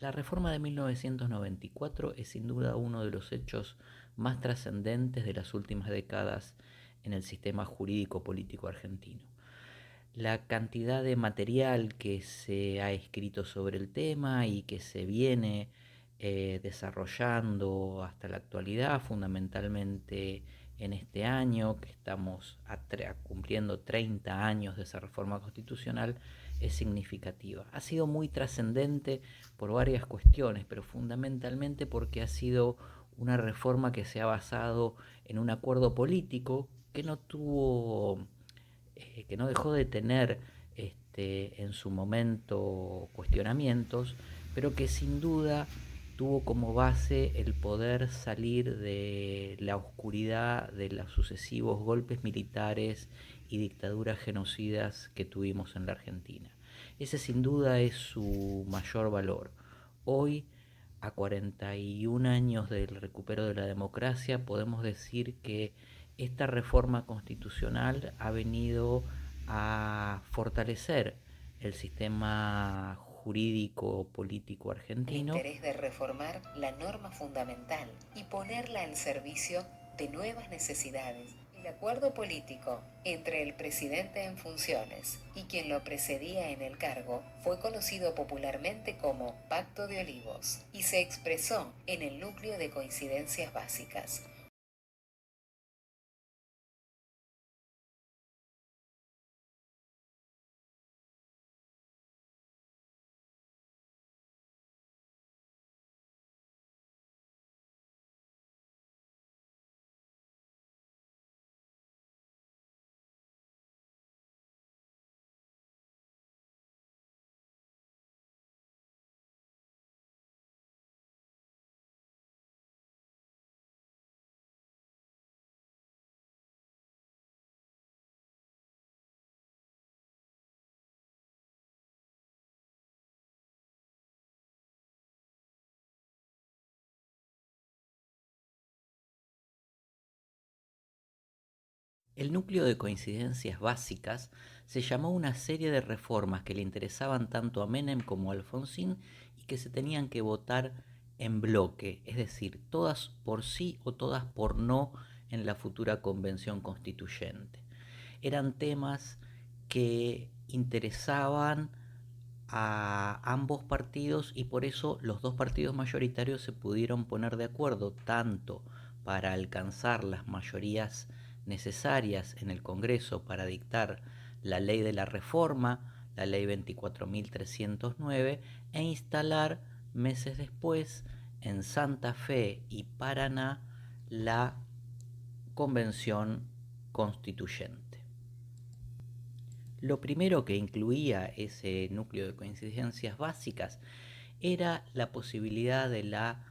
La reforma de 1994 es sin duda uno de los hechos más trascendentes de las últimas décadas en el sistema jurídico político argentino. La cantidad de material que se ha escrito sobre el tema y que se viene desarrollando hasta la actualidad, fundamentalmente en este año que estamos cumpliendo 30 años de esa reforma constitucional, es significativa. Ha sido muy trascendente por varias cuestiones, pero fundamentalmente porque ha sido una reforma que se ha basado en un acuerdo político que no dejó de tener en su momento cuestionamientos, pero que sin duda tuvo como base el poder salir de la oscuridad de los sucesivos golpes militares y dictaduras genocidas que tuvimos en la Argentina. Ese sin duda es su mayor valor. Hoy, a 41 años del recupero de la democracia, podemos decir que esta reforma constitucional ha venido a fortalecer el sistema jurídico político argentino. El interés de reformar la norma fundamental y ponerla al servicio de nuevas necesidades. El acuerdo político entre el presidente en funciones y quien lo precedía en el cargo fue conocido popularmente como Pacto de Olivos y se expresó en el núcleo de coincidencias básicas. El núcleo de coincidencias básicas se llamó una serie de reformas que le interesaban tanto a Menem como a Alfonsín y que se tenían que votar en bloque, es decir, todas por sí o todas por no en la futura convención constituyente. Eran temas que interesaban a ambos partidos y por eso los dos partidos mayoritarios se pudieron poner de acuerdo tanto para alcanzar las mayorías necesarias en el Congreso para dictar la ley de la reforma, la ley 24.309, e instalar meses después en Santa Fe y Paraná la convención constituyente. Lo primero que incluía ese núcleo de coincidencias básicas era la posibilidad de la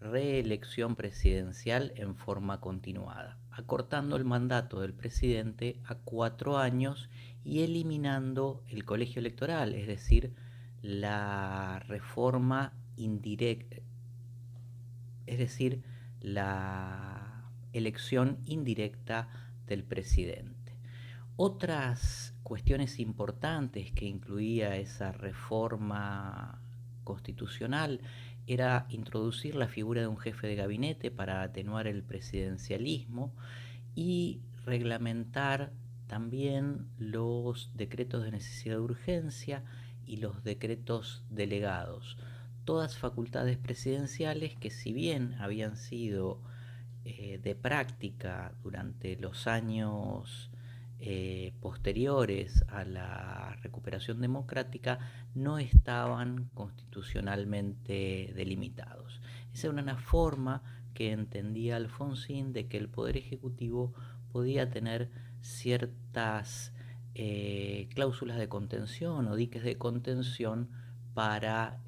reelección presidencial en forma continuada, acortando el mandato del presidente a 4 años y eliminando el colegio electoral, es decir, la reforma indirecta, es decir, la elección indirecta del presidente. Otras cuestiones importantes que incluía esa reforma constitucional era introducir la figura de un jefe de gabinete para atenuar el presidencialismo y reglamentar también los decretos de necesidad de urgencia y los decretos delegados, todas facultades presidenciales que, si bien habían sido de práctica durante los años posteriores a la recuperación democrática, no estaban constitucionalmente delimitados. Esa era una forma que entendía Alfonsín de que el Poder Ejecutivo podía tener ciertas cláusulas de contención o diques de contención para,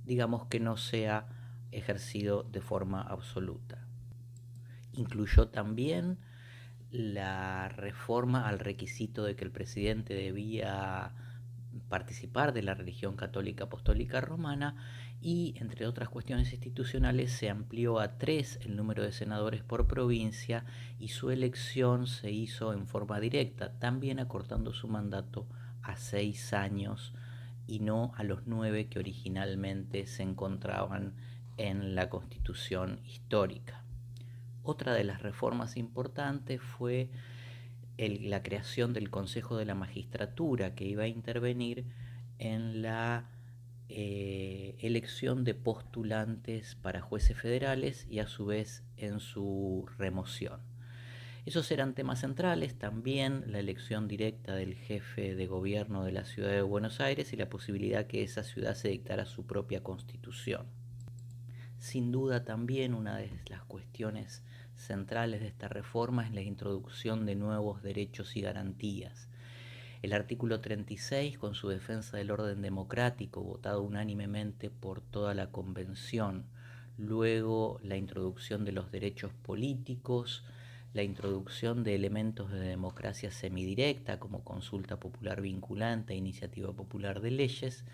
digamos, que no sea ejercido de forma absoluta. Incluyó también la reforma al requisito de que el presidente debía participar de la religión católica apostólica romana y, entre otras cuestiones institucionales, se amplió a 3 el número de senadores por provincia y su elección se hizo en forma directa, también acortando su mandato a 6 años y no a los 9 que originalmente se encontraban en la Constitución histórica. Otra de las reformas importantes fue la creación del Consejo de la Magistratura, que iba a intervenir en la elección de postulantes para jueces federales y a su vez en su remoción. Esos eran temas centrales, también la elección directa del jefe de gobierno de la ciudad de Buenos Aires y la posibilidad que esa ciudad se dictara su propia constitución. Sin duda también una de las cuestiones centrales de esta reforma es la introducción de nuevos derechos y garantías. El artículo 36, con su defensa del orden democrático, votado unánimemente por toda la convención, luego la introducción de los derechos políticos, la introducción de elementos de democracia semidirecta como consulta popular vinculante e iniciativa popular de leyes,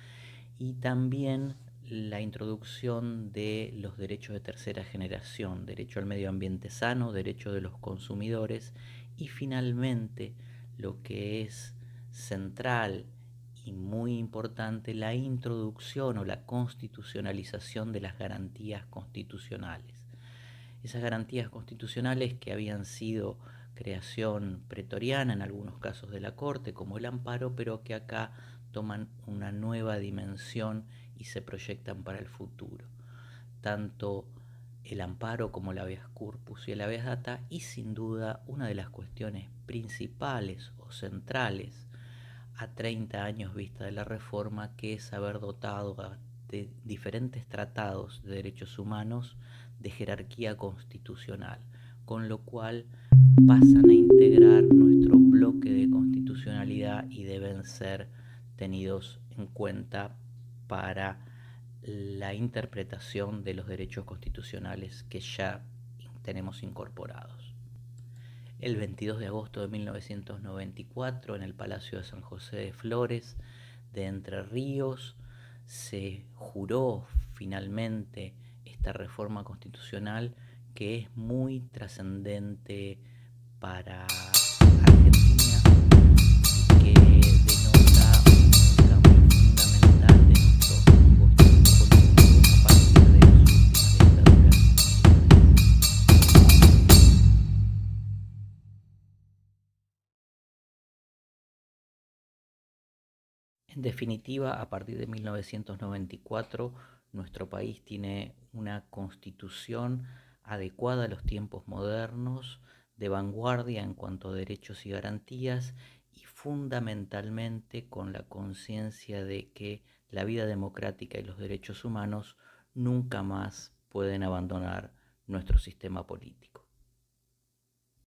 y también la introducción de los derechos de tercera generación, derecho al medio ambiente sano, derecho de los consumidores y finalmente lo que es central y muy importante, la introducción o la constitucionalización de las garantías constitucionales. Esas garantías constitucionales que habían sido creación pretoriana en algunos casos de la Corte, como el amparo, pero que acá toman una nueva dimensión y se proyectan para el futuro. Tanto el amparo como el habeas corpus y el habeas data, y sin duda una de las cuestiones principales o centrales a 30 años vista de la reforma, que es haber dotado de diferentes tratados de derechos humanos de jerarquía constitucional, con lo cual pasan a integrar nuestro bloque de constitucionalidad y deben ser tenidos en cuenta para la interpretación de los derechos constitucionales que ya tenemos incorporados. El 22 de agosto de 1994, en el Palacio de San José de Flores de Entre Ríos, se juró finalmente esta reforma constitucional, que es muy trascendente para Argentina y que denota un cambio fundamental de nuestro rumbo político a partir de las últimas dictaduras militares. En definitiva, a partir de 1994, nuestro país tiene una constitución adecuada a los tiempos modernos, de vanguardia en cuanto a derechos y garantías, y fundamentalmente con la conciencia de que la vida democrática y los derechos humanos nunca más pueden abandonar nuestro sistema político.